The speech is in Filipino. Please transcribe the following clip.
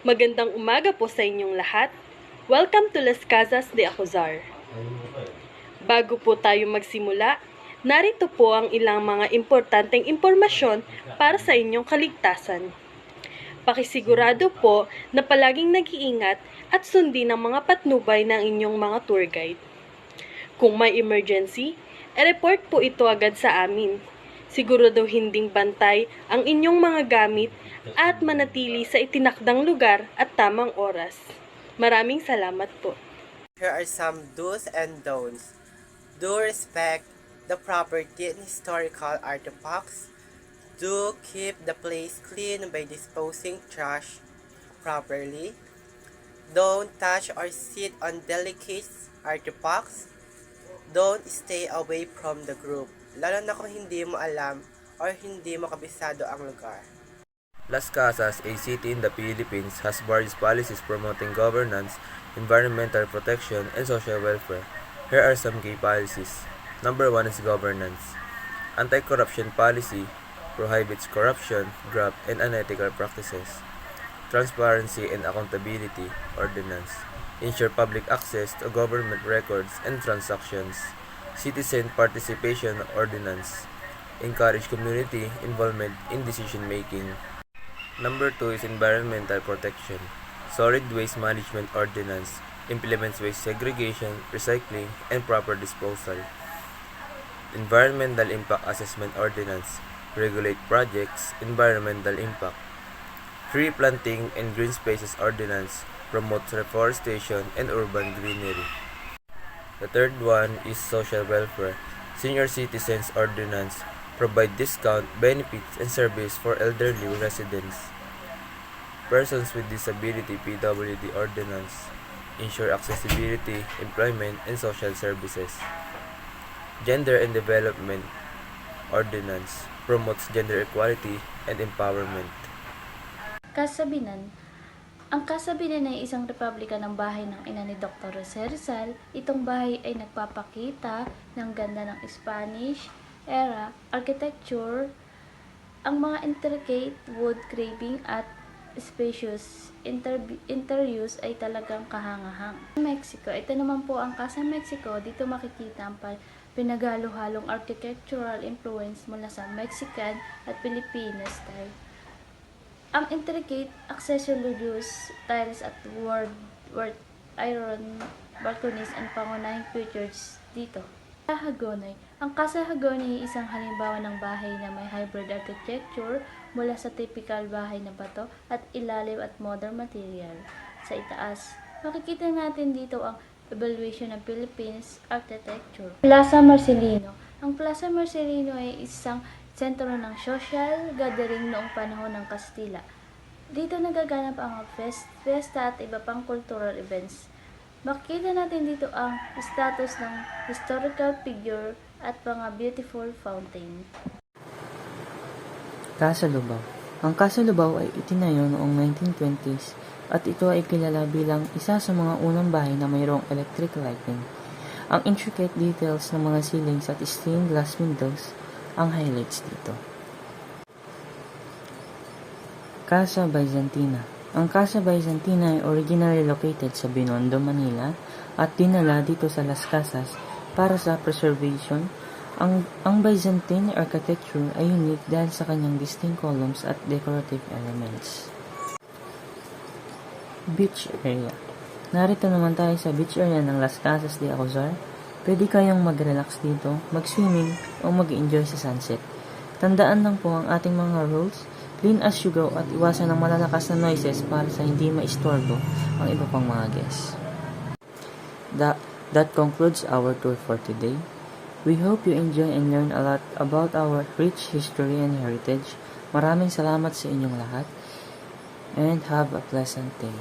Magandang umaga po sa inyong lahat. Welcome to Las Casas de Acuzar. Bago po tayo magsimula, narito po ang ilang mga importanteng impormasyon para sa inyong kaligtasan. Pakisigurado po na palaging nag-iingat at sundin ang mga patnubay ng inyong mga tour guide. Kung may emergency, i-report po ito agad sa amin. Sigurado hinding bantay ang inyong mga gamit at manatili sa itinakdang lugar at tamang oras. Maraming salamat po. Here are some do's and don'ts. Do respect the property and historical artifacts. Do keep the place clean by disposing trash properly. Don't touch or sit on delicate artifacts. Don't stay away from the group, lalo na kung hindi mo alam or hindi mo kabisado ang lugar. Las Casas, a city in the Philippines, has various policies promoting governance, environmental protection, and social welfare. Here are some key policies. Number 1 is governance. Anti-corruption policy prohibits corruption, graft, and unethical practices. Transparency and accountability ordinance. Ensure public access to government records and transactions. Citizen participation ordinance. Encourage community involvement in decision-making. Number 2 is environmental protection. Solid waste management ordinance implements waste segregation, recycling, and proper disposal. Environmental impact assessment ordinance regulate projects' environmental impact. Tree planting and green spaces ordinance promotes reforestation and urban greenery. The third one is social welfare. Senior citizens ordinance provide discount, benefits, and service for elderly residents. Persons with disability PWD ordinance ensure accessibility, employment, and social services. Gender and development ordinance promotes gender equality and empowerment. Kasabinan. Ang Kasabinan ay isang republika ng bahay ng ina ni Dr. Jose Rizal. Itong bahay ay nagpapakita ng ganda ng Spanish era architecture, ang mga intricate wood carving at spacious interiors ay talagang kahanga-hang. Mexico, ito naman po ang Casa Mexico. Dito makikita ang pinagalo-halong architectural influence mula sa Mexican at Filipino style. Ang intricate accessories, tiles at wrought iron balconies and pangunahing features dito. Hagonay. Ang Casa Hagonay ay isang halimbawa ng bahay na may hybrid architecture mula sa typical bahay na bato at ilalim at modern material. Sa itaas, makikita natin dito ang evaluation ng Philippines architecture. Plaza Marcelino. Ang Plaza Marcelino ay isang sentro ng social gathering noong panahon ng Kastila. Dito nagaganap ang fiesta at iba pang cultural events. Makikita natin dito ang status ng historical figure at mga beautiful fountain. Casa Lubao. Ang Casa Lubao ay itinayo noong 1920s at ito ay kilala bilang isa sa mga unang bahay na mayroong electric lighting. Ang intricate details ng mga ceilings at stained glass windows ang highlights dito. Casa Byzantina. Ang Casa Byzantina ay originally located sa Binondo, Manila at dinala dito sa Las Casas para sa preservation. Ang Byzantine architecture ay unique dahil sa kanyang distinct columns at decorative elements. Beach area. Narito naman tayo sa beach area ng Las Casas de Acuzar. Pwede kayong mag-relax dito, mag-swimming, o mag-enjoy sa sunset. Tandaan lang po ang ating mga rules, clean as you go at iwasan ng malalakas na noises para sa hindi maistorbo ang iba pang mga guests. That concludes our tour for today. We hope you enjoy and learn a lot about our rich history and heritage. Maraming salamat sa inyong lahat and have a pleasant day.